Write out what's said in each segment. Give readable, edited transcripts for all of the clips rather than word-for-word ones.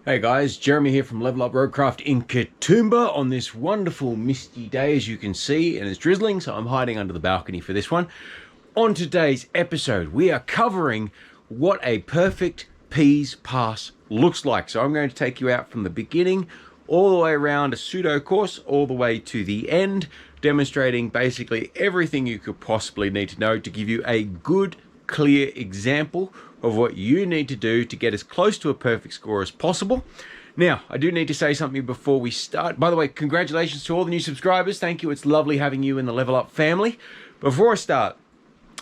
Hey guys, Jeremy here from Level Up Roadcraft in Katoomba on this wonderful misty day, as you can see, and it's drizzling, so I'm hiding under the balcony for this one. On today's episode, we are covering what a perfect peas pass looks like. So I'm going to take you out from the beginning all the way around a pseudo course all the way to the end, demonstrating basically everything you could possibly need to know to give you a good, clear example of what you need to do to get as close to a perfect score as possible. Now, I do need to say something before we start. By the way, congratulations to all the new subscribers. Thank you. It's lovely having you in the Level Up family. Before I start,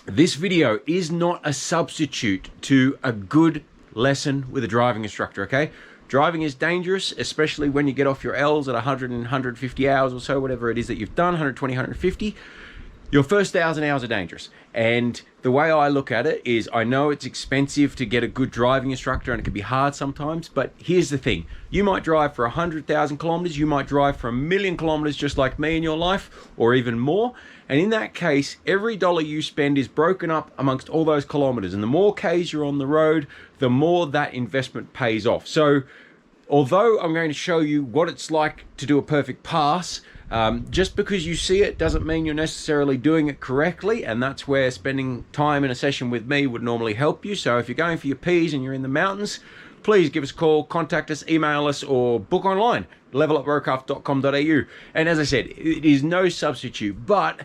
this video is not a substitute to a good lesson with a driving instructor, okay? Driving is dangerous, especially when you get off your L's at 100 and 150 hours or so, whatever it is that you've done, 120, 150. Your first 1,000 hours are dangerous. And the way I look at it is, I know it's expensive to get a good driving instructor and it can be hard sometimes, but here's the thing. You might drive for 100,000 kilometers, you might drive for 1,000,000 kilometers just like me in your life, or even more. And in that case, every dollar you spend is broken up amongst all those kilometers. And the more Ks you're on the road, the more that investment pays off. So although I'm going to show you what it's like to do a perfect pass, just because you see it doesn't mean you're necessarily doing it correctly, and that's where spending time in a session with me would normally help you. So if you're going for your P's and you're in the mountains, please give us a call, contact us, email us, or book online, leveluproadcraft.com.au. And as I said, it is no substitute, but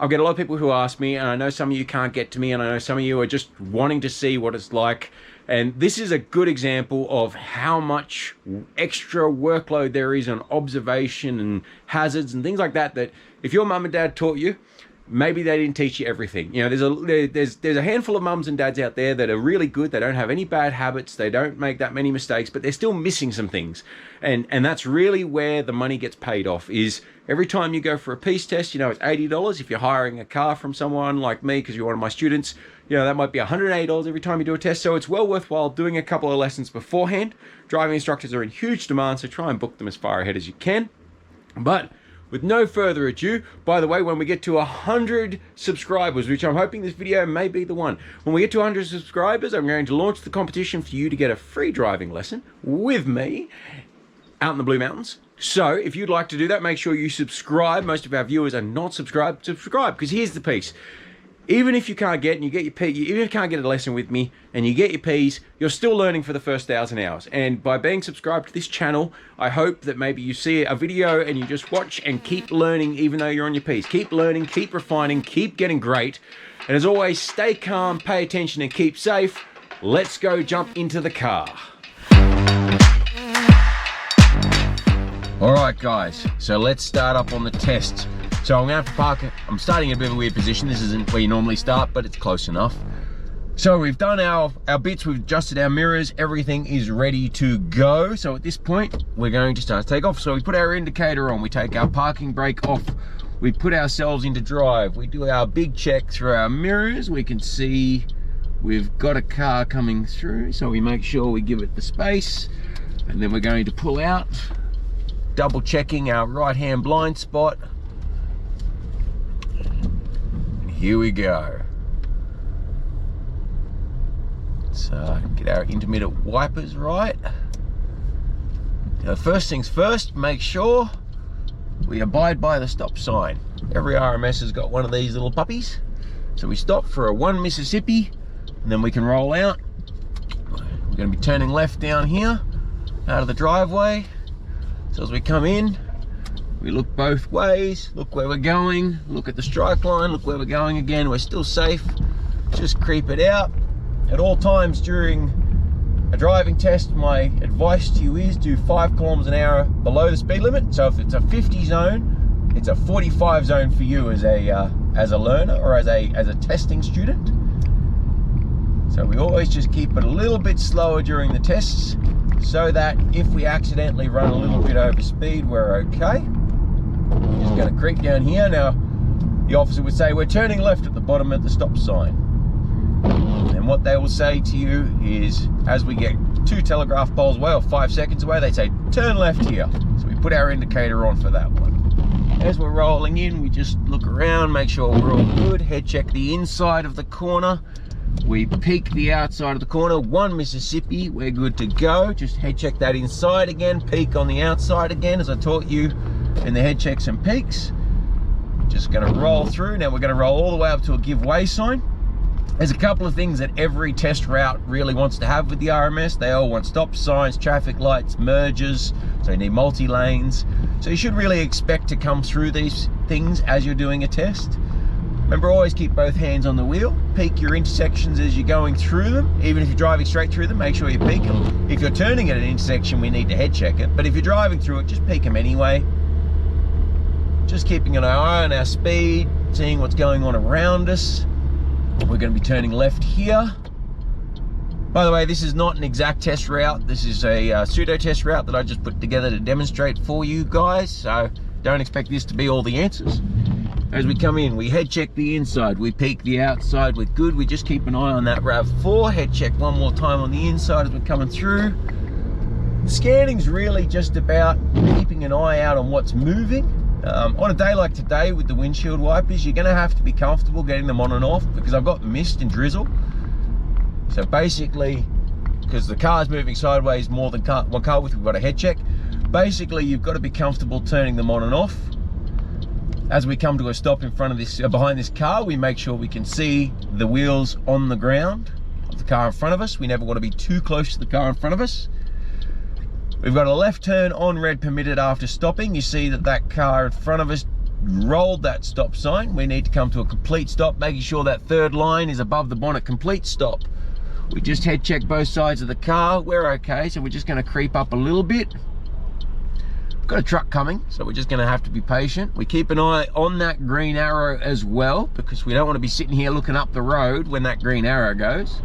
I get a lot of people who ask me, and I know some of you can't get to me, and I know some of you are just wanting to see what it's like. And this is a good example of how much extra workload there is on observation and hazards and things like that, that if your mum and dad taught you, maybe they didn't teach you everything. You know, there's a handful of mums and dads out there that are really good. They don't have any bad habits. They don't make that many mistakes, but they're still missing some things. And that's really where the money gets paid off, is every time you go for a piece test, you know, it's $80. If you're hiring a car from someone like me, because you're one of my students, you know, that might be $180 every time you do a test. So it's well worthwhile doing a couple of lessons beforehand. Driving instructors are in huge demand, so try and book them as far ahead as you can. But with no further ado, by the way, when we get to 100 subscribers, which I'm hoping this video may be the one, when we get to 100 subscribers, I'm going to launch the competition for you to get a free driving lesson with me out in the Blue Mountains. So if you'd like to do that, make sure you subscribe. Most of our viewers are not subscribed. Subscribe, because here's the piece. Even if you can't get, and you get your P, even if you can't get a lesson with me and you get your P's, you're still learning for the first 1,000 hours. And by being subscribed to this channel, I hope that maybe you see a video and you just watch and keep learning even though you're on your P's. Keep learning, keep refining, keep getting great. And as always, stay calm, pay attention, and keep safe. Let's go jump into the car. All right, guys, so let's start up on the test. So I'm going to have to park it. I'm starting in a bit of a weird position. This isn't where you normally start, but it's close enough. So we've done our bits, we've adjusted our mirrors, everything is ready to go. So at this point, we're going to start to take off. So we put our indicator on, we take our parking brake off, we put ourselves into drive, we do our big check through our mirrors. We can see we've got a car coming through, so we make sure we give it the space, and then we're going to pull out, double checking our right-hand blind spot. Here we go. So get our intermittent wipers right. Now, first things first, make sure we abide by the stop sign. Every RMS has got one of these little puppies. So we stop for a 1 Mississippi, and then we can roll out. We're going to be turning left down here, out of the driveway. So as we come in, we look both ways, look where we're going, look at the strike line, look where we're going again. We're still safe. Just creep it out. At all times during a driving test, my advice to you is do 5 kilometers an hour below the speed limit. So if it's a 50 zone, it's a 45 zone for you as a learner or as a testing student. So we always just keep it a little bit slower during the tests, so that if we accidentally run a little bit over speed, we're okay. We're just going to creep down here. Now, the officer would say, we're turning left at the bottom of the stop sign. And what they will say to you is, as we get 2 telegraph poles away or 5 seconds away, they say, turn left here. So we put our indicator on for that one. As we're rolling in, we just look around, make sure we're all good, head check the inside of the corner, We peek the outside of the corner, 1 Mississippi, we're good to go. Just head check that inside again, peek on the outside again, as I taught you in the head checks and peeks. Just gonna roll through. Now we're gonna roll all the way up to a give way sign. There's a couple of things that every test route really wants to have with the RMS. They all want stop signs, traffic lights, mergers, so you need multi-lanes. So you should really expect to come through these things as you're doing a test. Remember, always keep both hands on the wheel. Peek your intersections as you're going through them. Even if you're driving straight through them, make sure you peek them. If you're turning at an intersection, we need to head check it. But if you're driving through it, just peek them anyway. Just keeping an eye on our speed, seeing what's going on around us. We're going to be turning left here. By the way, this is not an exact test route. This is a pseudo test route that I just put together to demonstrate for you guys. So don't expect this to be all the answers. As we come in, we head check the inside, we peek the outside, we're good. We just keep an eye on that RAV4, head check one more time on the inside as we're coming through. Scanning's really just about keeping an eye out on what's moving. On a day like today with the windshield wipers, you're gonna have to be comfortable getting them on and off because I've got mist and drizzle. So basically, because the car's moving sideways more than one car width, we've got a head check. Basically, you've got to be comfortable turning them on and off. As we come to a stop in front of this, behind this car, we make sure we can see the wheels on the ground of the car in front of us. We never want to be too close to the car in front of us. We've got a left turn on red permitted after stopping. You see that that car in front of us rolled that stop sign. We need to come to a complete stop, making sure that third line is above the bonnet. Complete stop. We just head check both sides of the car. We're okay, so we're just going to creep up a little bit. Got a truck coming, so we're just going to have to be patient. We keep an eye on that green arrow as well, because we don't want to be sitting here looking up the road when that green arrow goes.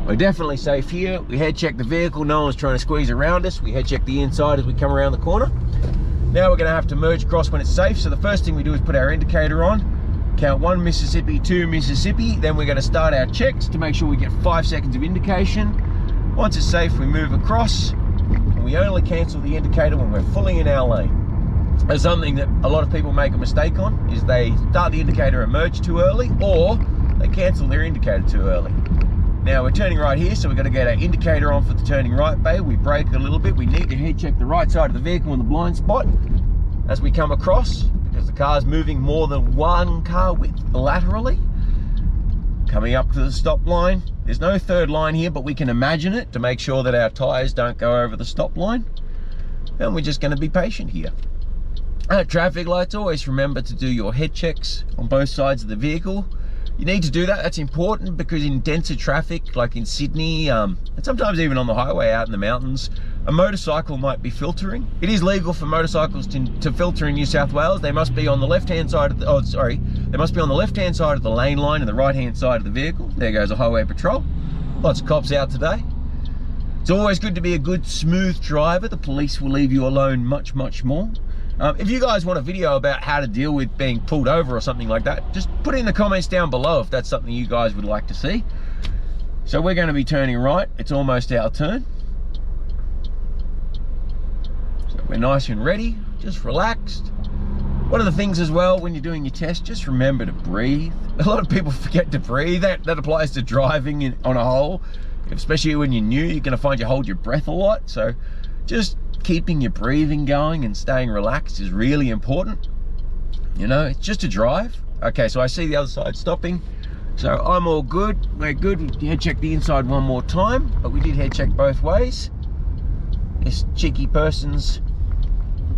We're definitely safe here. We head check the vehicle. No one's trying to squeeze around us. We head check the inside as we come around the corner. Now we're going to have to merge across when it's safe. So the first thing we do is put our indicator on. Count 1 Mississippi, 2 Mississippi. Then we're going to start our checks to make sure we get 5 seconds of indication. Once it's safe, we move across. We only cancel the indicator when we're fully in our lane. That's something that a lot of people make a mistake on, is they start the indicator and merge too early, or they cancel their indicator too early. Now we're turning right here, so we've got to get our indicator on for the turning right bay. We brake a little bit. We need to head check the right side of the vehicle in the blind spot as we come across, because the car's moving more than one car width laterally. Coming up to the stop line. There's no third line here, but we can imagine it to make sure that our tyres don't go over the stop line. And we're just going to be patient here. At traffic lights, always remember to do your head checks on both sides of the vehicle. You need to do that. That's important because in denser traffic, like in Sydney, and sometimes even on the highway out in the mountains, a motorcycle might be filtering. It is legal for motorcycles to filter in New South Wales. They must be on the left-hand side of the, they must be on the left-hand side of the lane line and the right-hand side of the vehicle. There goes a highway patrol. Lots of cops out today. It's always good to be a good, smooth driver. The police will leave you alone much, much more. If you guys want a video about how to deal with being pulled over or something like that, just put it in the comments down below if that's something you guys would like to see. So we're going to be turning right. It's almost our turn. So we're nice and ready, just relaxed. One of the things as well when you're doing your test, just remember to breathe. A lot of people forget to breathe. That applies to driving on a whole. Especially when you're new, you're going to find you hold your breath a lot. So just keeping your breathing going and staying relaxed is really important. You know, it's just a drive. Okay, so I see the other side stopping. So I'm all good. We're good. We head check the inside one more time, but we did head check both ways. This cheeky person's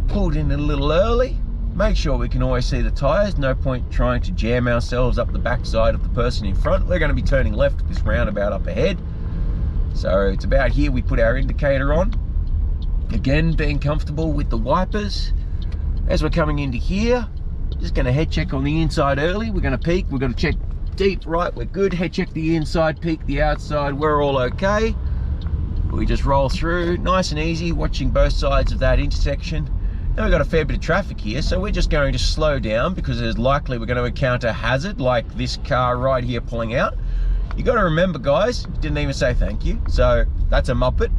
pulled in a little early. Make sure we can always see the tyres. No point trying to jam ourselves up the backside of the person in front. We're going to be turning left at this roundabout up ahead. So it's about here we put our indicator on. Again, being comfortable with the wipers. As we're coming into here, just going to head check on the inside early. We're going to peek. We're going to check deep right. We're good. Head check the inside, peek the outside. We're all okay. We just roll through, nice and easy, watching both sides of that intersection. Now we've got a fair bit of traffic here, so we're just going to slow down because it's likely we're going to encounter hazard like this car right here pulling out. You got to remember, guys, didn't even say thank you, so that's a muppet.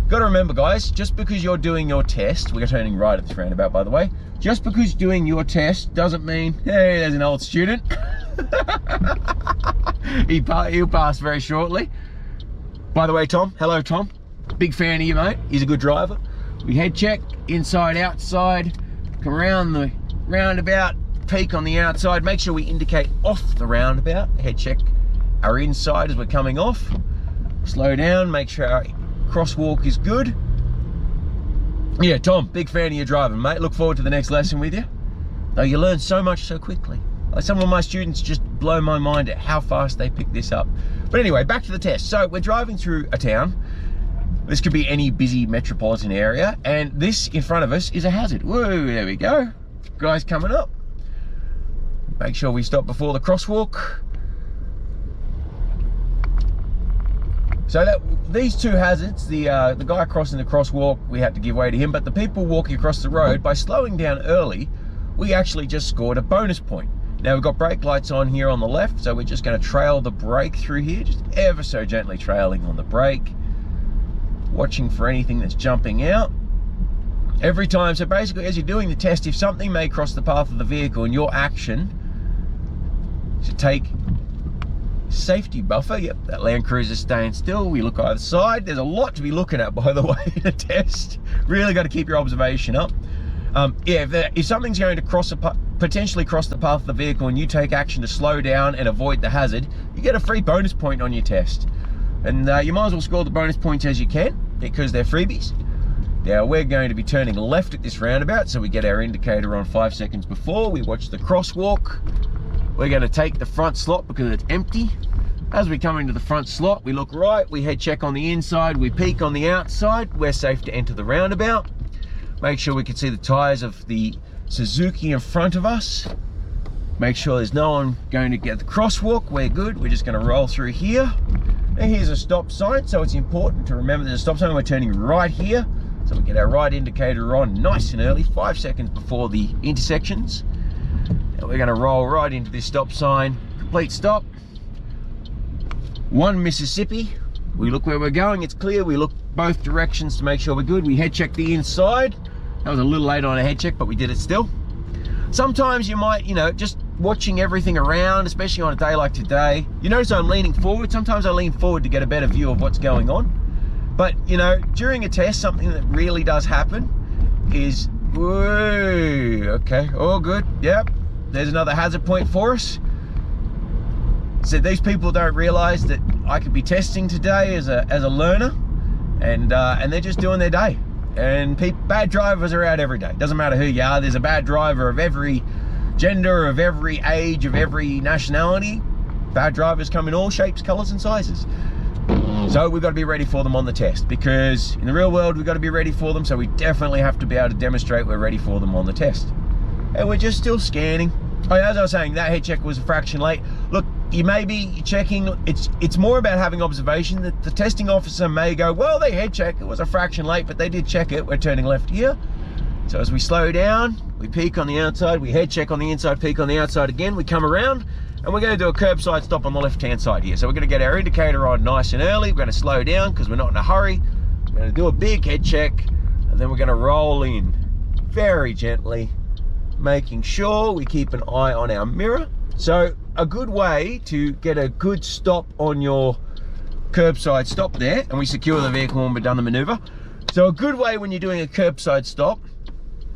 Got to remember, guys, just because you're doing your test, we're turning right at this roundabout, by the way, just because doing your test doesn't mean, hey, there's an old student. He'll pass very shortly. By the way, Tom, hello Tom. Big fan of you, mate. He's a good driver. We head check, inside, outside, come around the roundabout, peak on the outside, make sure we indicate off the roundabout, head check our inside as we're coming off, slow down, make sure our crosswalk is good. Yeah, Tom, big fan of your driving, mate. Look forward to the next lesson with you. Though you learn so much so quickly. Like some of my students just blow my mind at how fast they pick this up. But anyway, back to the test. So we're driving through a town. This could be any busy metropolitan area, and this in front of us is a hazard. Whoa, there we go. Guy's coming up. Make sure we stop before the crosswalk. So these two hazards, the guy crossing the crosswalk, we had to give way to him, but the people walking across the road, by slowing down early, we actually just scored a bonus point. Now we've got brake lights on here on the left, so we're just going to trail the brake through here, just ever so gently trailing on the brake, watching for anything that's jumping out. Every time, so basically as you're doing the test, if something may cross the path of the vehicle and your action to take safety buffer, yep, that Land Cruiser's staying still, we look either side. There's a lot to be looking at, by the way, in a test. Really got to keep your observation up. Yeah, if something's going to potentially cross the path of the vehicle and you take action to slow down and avoid the hazard, you get a free bonus point on your test. And you might as well score the bonus points as you can, because they're freebies. Now we're going to be turning left at this roundabout, so we get our indicator on 5 seconds before. We watch the crosswalk. We're going to take the front slot because it's empty. As we come into the front slot, we look right, we head check on the inside, we peek on the outside. We're safe to enter the roundabout. Make sure we can see the tyres of the Suzuki in front of us. Make sure there's no one going to get the crosswalk. We're good. We're just going to roll through here. Now here's a stop sign, so it's important to remember there's a stop sign. We're turning right here, so we get our right indicator on nice and early, 5 seconds before the intersections. Now we're going to roll right into this stop sign, complete stop. 1 Mississippi. We look where we're going, it's clear. We look both directions to make sure we're good. We head check the inside. That was a little late on a head check, but we did it still. Sometimes you might, just watching everything around, especially on a day like today. You notice I'm leaning forward. Sometimes I lean forward to get a better view of what's going on. But, during a test, something that really does happen is, whoa, okay, all good. Yep, there's another hazard point for us. So these people don't realize that I could be testing today as a learner, and they're just doing their day. And bad drivers are out every day. Doesn't matter who you are, there's a bad driver of every gender, of every age, of every nationality. Bad drivers come in all shapes, colors and sizes. So we've got to be ready for them on the test, because in the real world we've got to be ready for them, so we definitely have to be able to demonstrate we're ready for them on the test. And we're just still scanning. Oh, as I was saying, that head check was a fraction late. Look, you may be checking, it's more about having observation. That the testing officer may go, well, they head check, it was a fraction late, but they did check it. We're turning left here. So as we slow down, we peek on the outside, we head check on the inside, peek on the outside again, we come around, and we're going to do a curbside stop on the left-hand side here. So we're going to get our indicator on nice and early. We're going to slow down because we're not in a hurry. We're going to do a big head check, and then we're going to roll in very gently, making sure we keep an eye on our mirror. So a good way to get a good stop on your curbside stop there, and we secure the vehicle when we've done the maneuver. So a good way when you're doing a curbside stop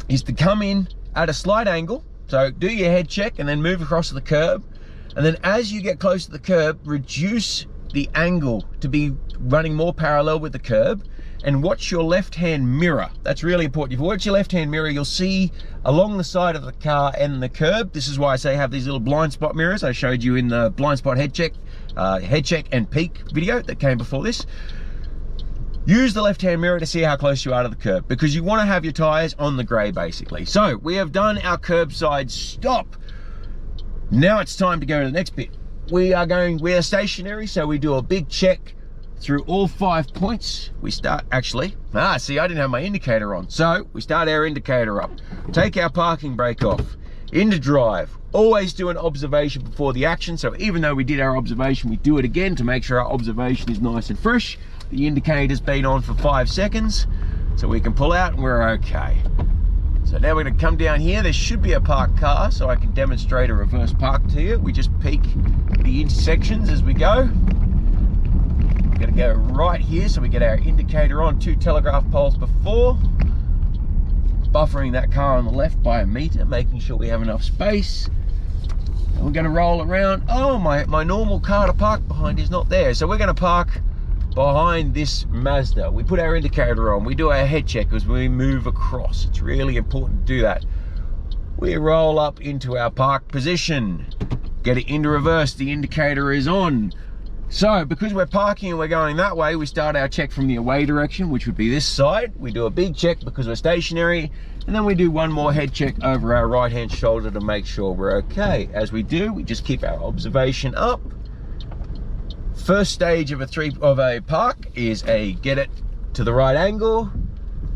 is to come in at a slight angle. So do your head check and then move across the curb. And then as you get close to the curb, reduce the angle to be running more parallel with the curb, and watch your left-hand mirror. That's really important. If you watch your left-hand mirror, you'll see along the side of the car and the curb. This is why I say have these little blind spot mirrors I showed you in the blind spot head check and peak video that came before this. Use the left-hand mirror to see how close you are to the curb, because you want to have your tires on the grey basically. So we have done our curbside stop. Now it's time to go to the next bit. We are stationary, so we do a big check through all 5 points. We start see, I didn't have my indicator on. So we start our indicator up, take our parking brake off, into drive. Always do an observation before the action. So even though we did our observation, we do it again to make sure our observation is nice and fresh. The indicator's been on for 5 seconds, so we can pull out and we're okay. So So now we're going to come down here. There should be a parked car, so I can demonstrate a reverse park to you. We just peek the intersections as we go. We're going to go right here, so we get our indicator on 2 telegraph poles before. Buffering that car on the left by a meter, making sure we have enough space. And we're going to roll around. Oh, my normal car to park behind is not there. So we're going to park behind this Mazda. We put our indicator on. We do our head check as we move across. It's really important to do that. We roll up into our park position. Get it into reverse. The indicator is on. So because we're parking and we're going that way, we start our check from the away direction, which would be this side. We do a big check because we're stationary, and then we do one more head check over our right hand shoulder to make sure we're okay. As we do, we just keep our observation up. First stage of a park is a get it to the right angle.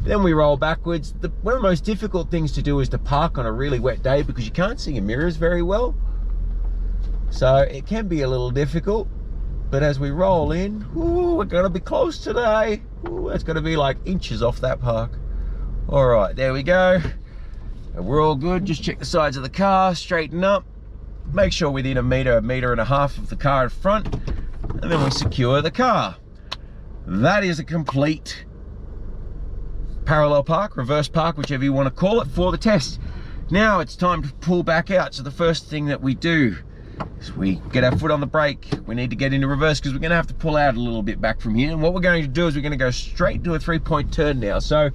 Then we roll backwards. One of the most difficult things to do is to park on a really wet day because you can't see your mirrors very well. So it can be a little difficult. But as we roll in, ooh, we're going to be close today. Ooh, it's going to be like inches off that park. All right, there we go. And we're all good. Just check the sides of the car, straighten up. Make sure within a meter and a half of the car in front. And then we secure the car. That is a complete parallel park, reverse park, whichever you want to call it, for the test. Now it's time to pull back out. So the first thing that we do is we get our foot on the brake. We need to get into reverse because we're going to have to pull out a little bit back from here. And what we're going to do is we're going to go straight to a 3-point turn now. So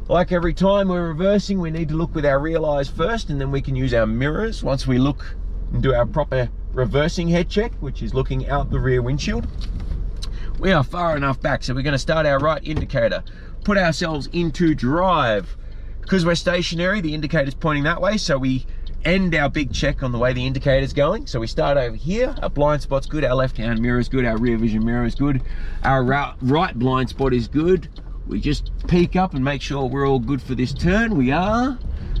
like every time we're reversing, we need to look with our rear eyes first, and then we can use our mirrors once we look and do our proper reversing head check, which is looking out the rear windshield. We are far enough back, so we're going to start our right indicator, put ourselves into drive. Because we're stationary, the indicator's pointing that way, so we end our big check on the way the indicator's going. So we start over here. Our blind spot's good, our left hand mirror is good, our rear vision mirror is good, our right blind spot is good. We just peek up and make sure we're all good for this turn. We are.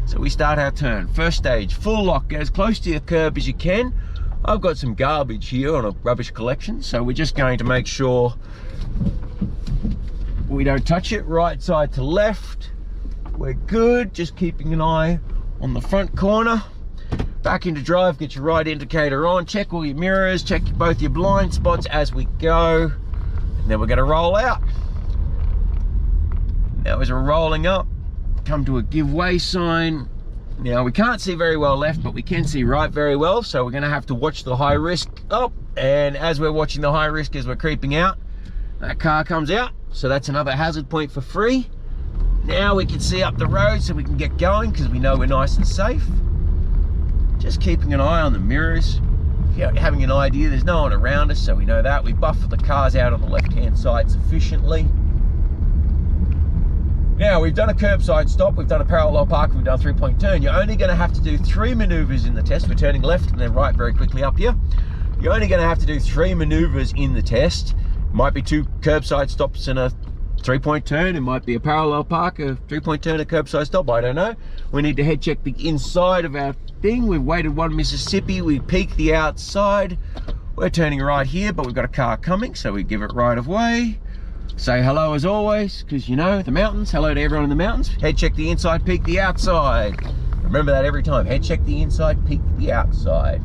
So we start our turn. First stage, full lock, get as close to your curb as you can. I've got some garbage here on a rubbish collection, so we're just going to make sure we don't touch it. Right side to left, we're good. Just keeping an eye on the front corner. Back into drive, get your right indicator on, check all your mirrors, check both your blind spots as we go, and then we're going to roll out. Now as we're rolling up, come to a give way sign. Now we can't see very well left, but we can see right very well, so we're going to have to watch the high risk up. And as we're watching the high risk as we're creeping out, that car comes out, so that's another hazard point for free. Now we can see up the road so we can get going because we know we're nice and safe. Just keeping an eye on the mirrors, having an idea there's no one around us, so we know that. We buffer the cars out on the left hand side sufficiently. Now we've done a curbside stop, we've done a parallel park, we've done a 3-point turn. You're only going to have to do 3 maneuvers in the test. We're turning left and then right very quickly up here. You're only going to have to do 3 maneuvers in the test. Might be 2 curbside stops and a 3-point turn. It might be a parallel park, a 3-point turn, a curbside stop, I don't know. We need to head check the inside of our thing. We've waited 1 Mississippi, we peek the outside. We're turning right here, but we've got a car coming, so we give it right of way. Say hello as always, because you know, the mountains, hello to everyone in the mountains. Head check the inside, peek the outside. Remember that every time, head check the inside, peek the outside.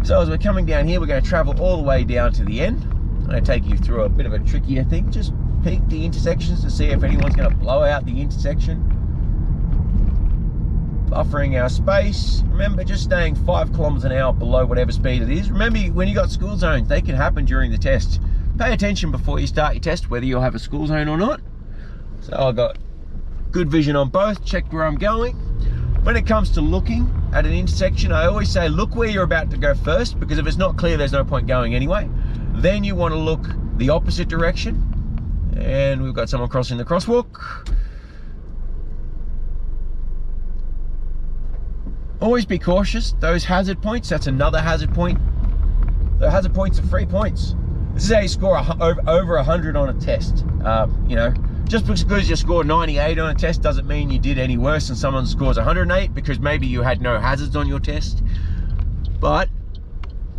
So as we're coming down here, we're going to travel all the way down to the end. I'm going to take you through a bit of a trickier thing. Just peek the intersections to see if anyone's going to blow out the intersection. Buffering our space. Remember, just staying 5 kilometers an hour below whatever speed it is. Remember, when you got school zones, they can happen during the test. Pay attention before you start your test, whether you'll have a school zone or not. So I've got good vision on both, check where I'm going. When it comes to looking at an intersection, I always say look where you're about to go first, because if it's not clear, there's no point going anyway. Then you want to look the opposite direction. And we've got someone crossing the crosswalk. Always be cautious. Those hazard points, that's another hazard point. The hazard points are free points. This is how you score over 100 on a test. You know, just because you score 98 on a test doesn't mean you did any worse than someone scores 108, because maybe you had no hazards on your test. But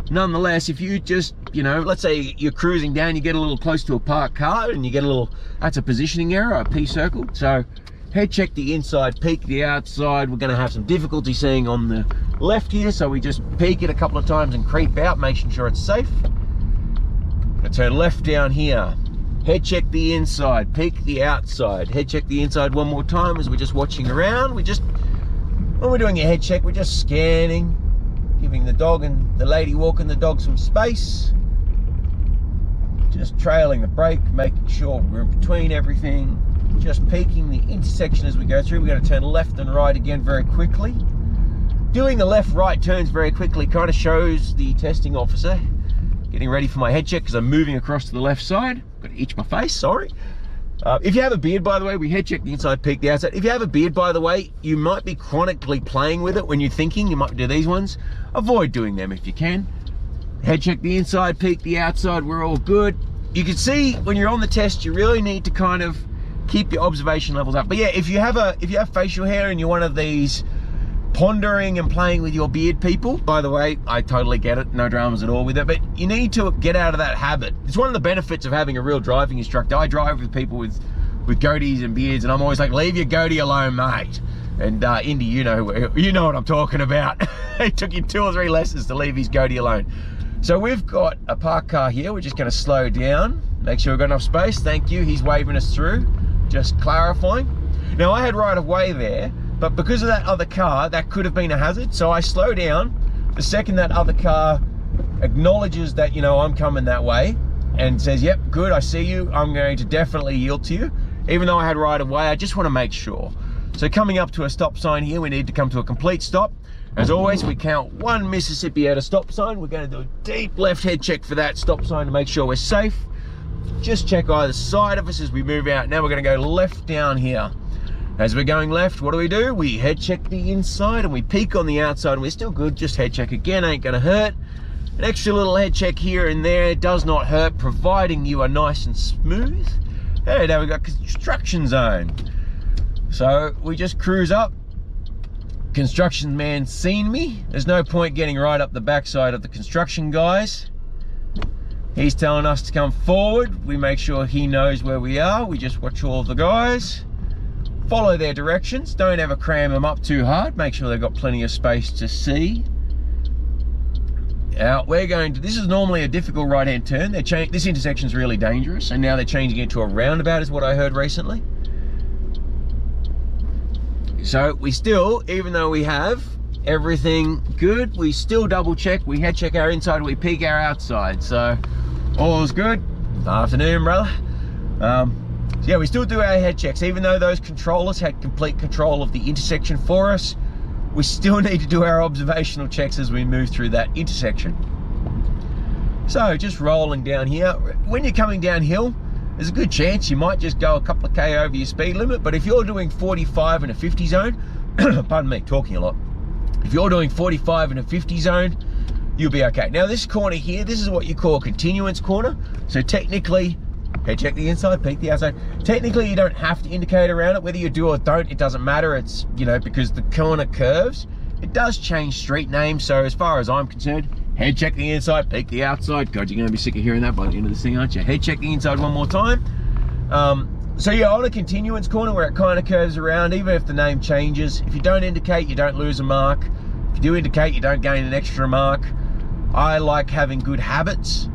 nonetheless, if you just, you know, let's say you're cruising down, you get a little close to a parked car and you get a little, that's a positioning error, a P circle. So head check the inside, peek the outside. We're going to have some difficulty seeing on the left here, so we just peek it a couple of times and creep out, making sure it's safe. I turn left down here, head check the inside, peek the outside, head check the inside one more time as we're just watching around. When we're doing a head check, we're just scanning, giving the dog and the lady walking the dog some space. Just trailing the brake, making sure we're in between everything. Just peeking the intersection as we go through. We're going to turn left and right again very quickly. Doing the left-right turns very quickly kind of shows the testing officer getting ready for my head check because I'm moving across to the left side. Got to itch my face, sorry. If you have a beard, by the way, we head check the inside, peek the outside. If you have a beard, by the way, you might be chronically playing with it when you're thinking. You might do these ones. Avoid doing them if you can. Head check the inside, peek the outside. We're all good. You can see when you're on the test, you really need to kind of keep your observation levels up. But yeah, if you have facial hair and you're one of these pondering and playing with your beard people, by the way, I totally get it, no dramas at all with it, but you need to get out of that habit. It's one of the benefits of having a real driving instructor. I drive with people with goatees and beards, and I'm always like, leave your goatee alone, mate. And Indy, you know what I'm talking about. It took him 2 or 3 lessons to leave his goatee alone. So we've got a parked car here. We're just going to slow down, make sure we've got enough space. Thank you, he's waving us through, just clarifying. Now I had right of way there, but because of that other car, that could have been a hazard. So I slow down. The second that other car acknowledges that, you know, I'm coming that way and says, yep, good, I see you, I'm going to definitely yield to you. Even though I had right of way, I just want to make sure. So coming up to a stop sign here, we need to come to a complete stop. As always, we count 1 Mississippi at a stop sign. We're going to do a deep left head check for that stop sign to make sure we're safe. Just check either side of us as we move out. Now we're going to go left down here. As we're going left, what do? We head check the inside and we peek on the outside and we're still good. Just head check again, ain't gonna hurt. An extra little head check here and there does not hurt, providing you are nice and smooth. Hey, now we've got construction zone. So we just cruise up. Construction man's seen me. There's no point getting right up the backside of the construction guys. He's telling us to come forward. We make sure he knows where we are. We just watch all of the guys. Follow their directions, don't ever cram them up too hard. Make sure they've got plenty of space to see. Now we're going to, this is normally a difficult right-hand turn. This intersection's really dangerous, and now they're changing it to a roundabout is what I heard recently. So we still, even though we have everything good, we still double check. We head check our inside, we peek our outside. So all's good. Afternoon, brother. So yeah, we still do our head checks. Even though those controllers had complete control of the intersection for us, we still need to do our observational checks as we move through that intersection. So just rolling down here. When you're coming downhill, there's a good chance you might just go a couple of K over your speed limit, but if you're doing 45 in a 50 zone, pardon me, talking a lot. If you're doing 45 in a 50 zone, you'll be okay. Now this corner here, this is what you call a continuance corner. So technically, head check the inside, peek the outside. Technically, you don't have to indicate around it. Whether you do or don't, it doesn't matter. It's, you know, because the corner curves, it does change street names. So as far as I'm concerned, head check the inside, peek the outside. God, you're gonna be sick of hearing that by the end of this thing, aren't you? Head check the inside one more time. So yeah, on a continuance corner where it kind of curves around, even if the name changes, if you don't indicate, you don't lose a mark. If you do indicate, you don't gain an extra mark. I like having good habits.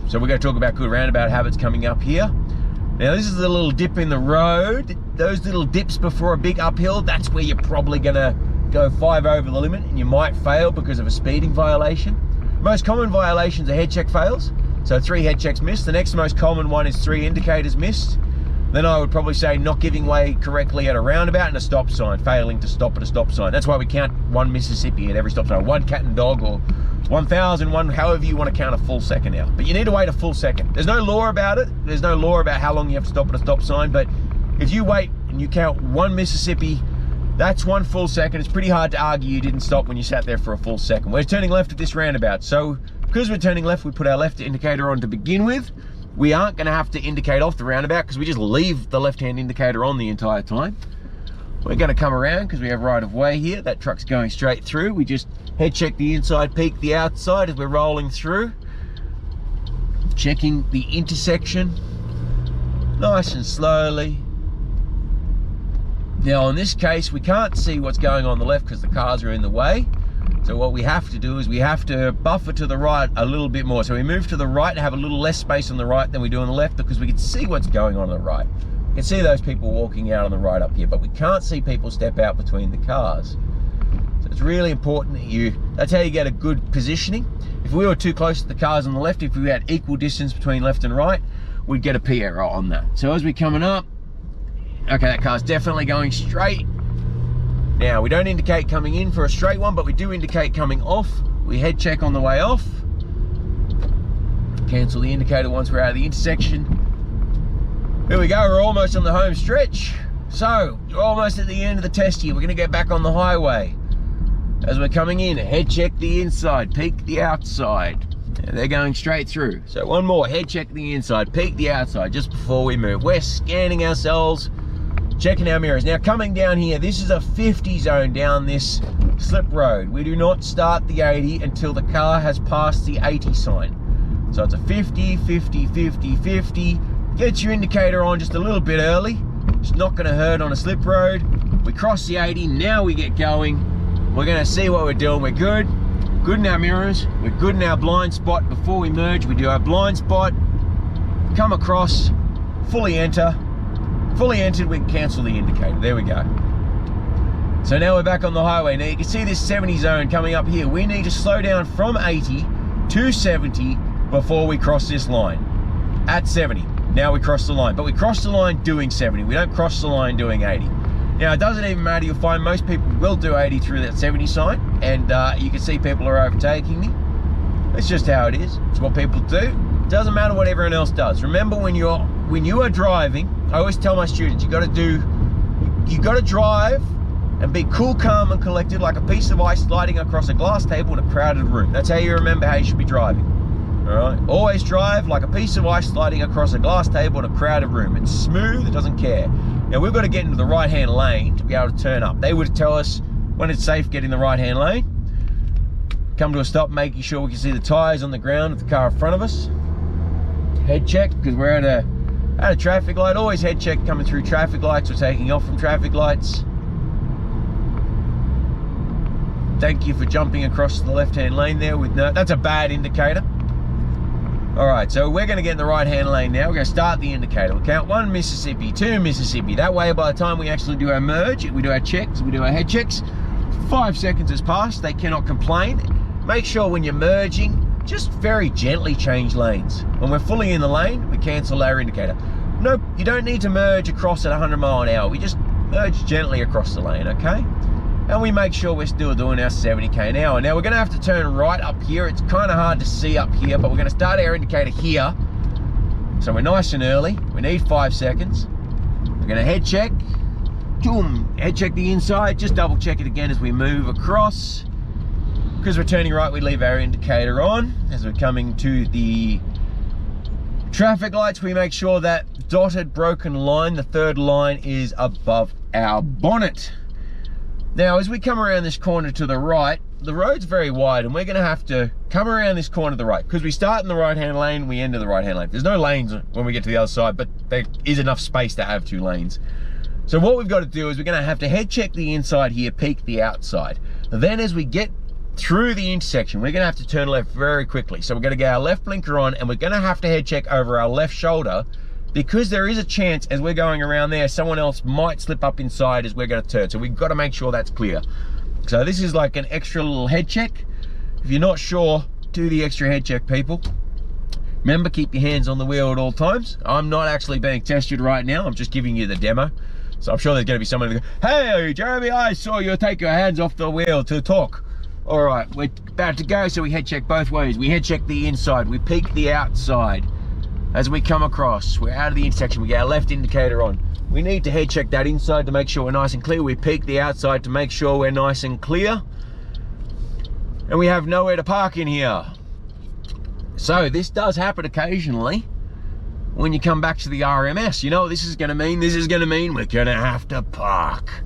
So we're going to talk about good roundabout habits coming up here. Now this is a little dip in the road. Those little dips before a big uphill, that's where you're probably going to go 5 over the limit and you might fail because of a speeding violation. Most common violations are head check fails. So 3 head checks missed. The next most common one is 3 indicators missed. Then I would probably say not giving way correctly at a roundabout and a stop sign, failing to stop at a stop sign. That's why we count 1 Mississippi at every stop sign, 1 cat and dog, or 1,001, however you want to count a full second out. But you need to wait a full second. There's no law about it. There's no law about how long you have to stop at a stop sign, but if you wait and you count 1 Mississippi, that's 1 full second. It's pretty hard to argue you didn't stop when you sat there for a full second. We're turning left at this roundabout. So because we're turning left, we put our left indicator on to begin with. We aren't gonna have to indicate off the roundabout because we just leave the left-hand indicator on the entire time. We're gonna come around because we have right of way here. That truck's going straight through. We just head check the inside, peek the outside as we're rolling through. Checking the intersection, nice and slowly. Now in this case, we can't see what's going on the left because the cars are in the way. So what we have to do is we have to buffer to the right a little bit more. So we move to the right and have a little less space on the right than we do on the left, because we can see what's going on the right. We can see those people walking out on the right up here, but we can't see people step out between the cars. So it's really important that that's how you get a good positioning. If we were too close to the cars on the left, if we had equal distance between left and right, we'd get a P error on that. So as we're coming up, okay, that car's definitely going straight. Now, we don't indicate coming in for a straight one, but we do indicate coming off. We head check on the way off. Cancel the indicator once we're out of the intersection. Here we go, we're almost on the home stretch. So, we're almost at the end of the test here. We're gonna get back on the highway. As we're coming in, head check the inside, peek the outside. And they're going straight through. So one more, head check the inside, peek the outside just before we move. We're scanning ourselves, checking our mirrors. Now coming down here, this is a 50 zone down this slip road. We do not start the 80 until the car has passed the 80 sign. So it's a 50, 50, 50, 50. Get your indicator on just a little bit early. It's not gonna hurt on a slip road. We cross the 80, now we get going. We're gonna see what we're doing. We're good. Good in our mirrors. We're good in our blind spot. Before we merge, we do our blind spot, come across, fully enter. Fully entered, we can cancel the indicator. There we go. So now we're back on the highway. Now you can see this 70 zone coming up here. We need to slow down from 80 to 70 before we cross this line. At 70, now we cross the line. But we cross the line doing 70. We don't cross the line doing 80. Now it doesn't even matter. You'll find most people will do 80 through that 70 sign. And you can see people are overtaking me. It's just how it is. It's what people do. It doesn't matter what everyone else does. Remember, when you are driving, I always tell my students, you got to drive and be cool, calm and collected like a piece of ice sliding across a glass table in a crowded room. That's how you remember how you should be driving. All right, always drive like a piece of ice sliding across a glass table in a crowded room. It's smooth, it doesn't care. Now we've got to get into the right hand lane to be able to turn up. They would tell us when it's safe, get in the right hand lane. Come to a stop, making sure we can see the tires on the ground of the car in front of us. Head check, because we're at a traffic light. Always head check coming through traffic lights or taking off from traffic lights. Thank you for jumping across the left-hand lane there with no, that's a bad indicator. All right, so we're gonna get in the right-hand lane now. We're gonna start the indicator. We'll count 1 Mississippi, 2 Mississippi. That way, by the time we actually do our merge, we do our checks, we do our head checks, 5 seconds has passed, they cannot complain. Make sure when you're merging, just very gently change lanes. When we're fully in the lane, we cancel our indicator. Nope, you don't need to merge across at 100 miles an hour. We just merge gently across the lane, okay? And we make sure we're still doing our 70k an hour. Now we're gonna have to turn right up here. It's kind of hard to see up here, but we're gonna start our indicator here. So we're nice and early. We need 5 seconds. We're gonna head check. Boom, head check the inside. Just double check it again as we move across. Because we're turning right, we leave our indicator on. As we're coming to the traffic lights, we make sure that dotted broken line, the third line, is above our bonnet. Now, as we come around this corner to the right, the road's very wide and we're gonna have to come around this corner to the right, because we start in the right-hand lane, we end in the right-hand lane. There's no lanes when we get to the other side, but there is enough space to have 2 lanes. So what we've got to do is we're gonna have to head check the inside here, peek the outside. Then as we get through the intersection, we're gonna have to turn left very quickly. So we're gonna get our left blinker on and we're gonna have to head check over our left shoulder, because there is a chance as we're going around there, someone else might slip up inside as we're gonna turn. So we've got to make sure that's clear. So this is like an extra little head check. If you're not sure, do the extra head check, people. Remember, keep your hands on the wheel at all times. I'm not actually being tested right now. I'm just giving you the demo. So I'm sure there's gonna be someone who goes, "Hey, Jeremy, I saw you take your hands off the wheel to talk." All right, we're about to go, so we head check both ways. We head check the inside, we peek the outside. As we come across, we're out of the intersection, we get our left indicator on. We need to head check that inside to make sure we're nice and clear. We peek the outside to make sure we're nice and clear. And we have nowhere to park in here. So this does happen occasionally when you come back to the RMS. You know what this is gonna mean? This is gonna mean we're gonna have to park.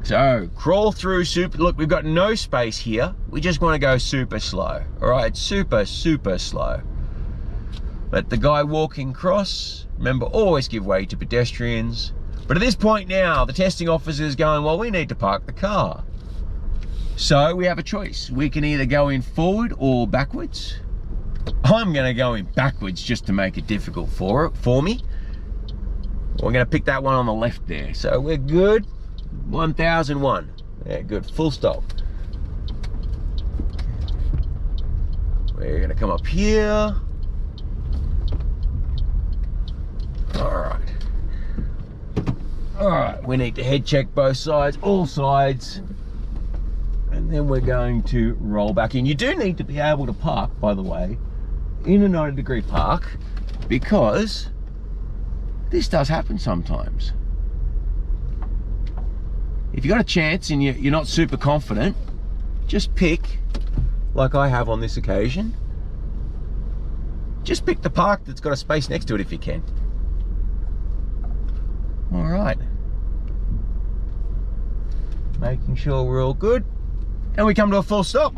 So crawl through super, look, we've got no space here. We just wanna go super slow. All right, super, super slow. Let the guy walking across, remember, always give way to pedestrians. But at this point now, the testing officer is going, well, we need to park the car. So we have a choice. We can either go in forward or backwards. I'm gonna go in backwards just to make it difficult for me. We're gonna pick that one on the left there. So we're good, 1001. Yeah, good, full stop. We're gonna come up here. All right, we need to head check both sides, all sides. And then we're going to roll back in. You do need to be able to park, by the way, in a 90-degree park, because this does happen sometimes. If you've got a chance and you're not super confident, just pick, like I have on this occasion, just pick the park that's got a space next to it if you can. All right. Making sure we're all good. And we come to a full stop.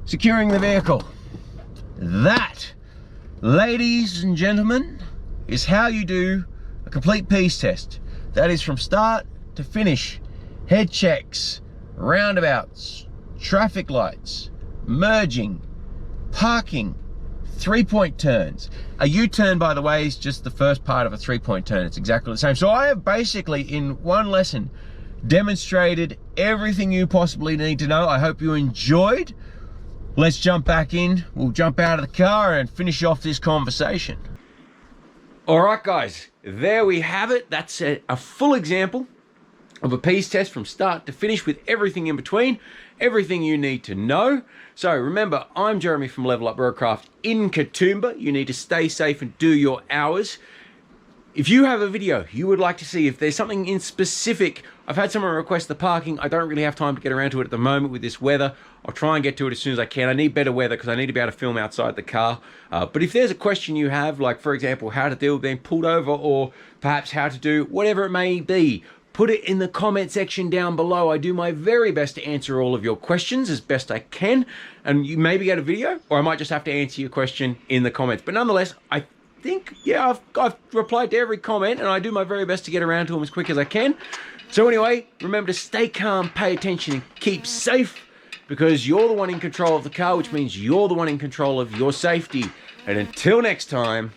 Securing the vehicle. That, ladies and gentlemen, is how you do a complete peace test. That is from start to finish. Head checks, roundabouts, traffic lights, merging, parking, 3-point turns. A U-turn, by the way, is just the first part of a 3-point turn. It's exactly the same. So I have basically, in one lesson, demonstrated everything you possibly need to know. I hope you enjoyed. Let's jump back in. We'll jump out of the car and finish off this conversation. All right, guys, there we have it. That's a full example of a peace test from start to finish with everything in between, everything you need to know. So remember, I'm Jeremy from Level Up Roadcraft in Katoomba. You need to stay safe and do your hours. If you have a video you would like to see, if there's something in specific, I've had someone request the parking. I don't really have time to get around to it at the moment with this weather. I'll try and get to it as soon as I can. I need better weather because I need to be able to film outside the car. But if there's a question you have, like for example, how to deal with being pulled over, or perhaps how to do whatever it may be, put it in the comment section down below. I do my very best to answer all of your questions as best I can. And you maybe get a video, or I might just have to answer your question in the comments. But nonetheless, I think, yeah, I've replied to every comment, and I do my very best to get around to them as quick as I can. So anyway, remember to stay calm, pay attention, and keep safe, because you're the one in control of the car, which means you're the one in control of your safety. And until next time,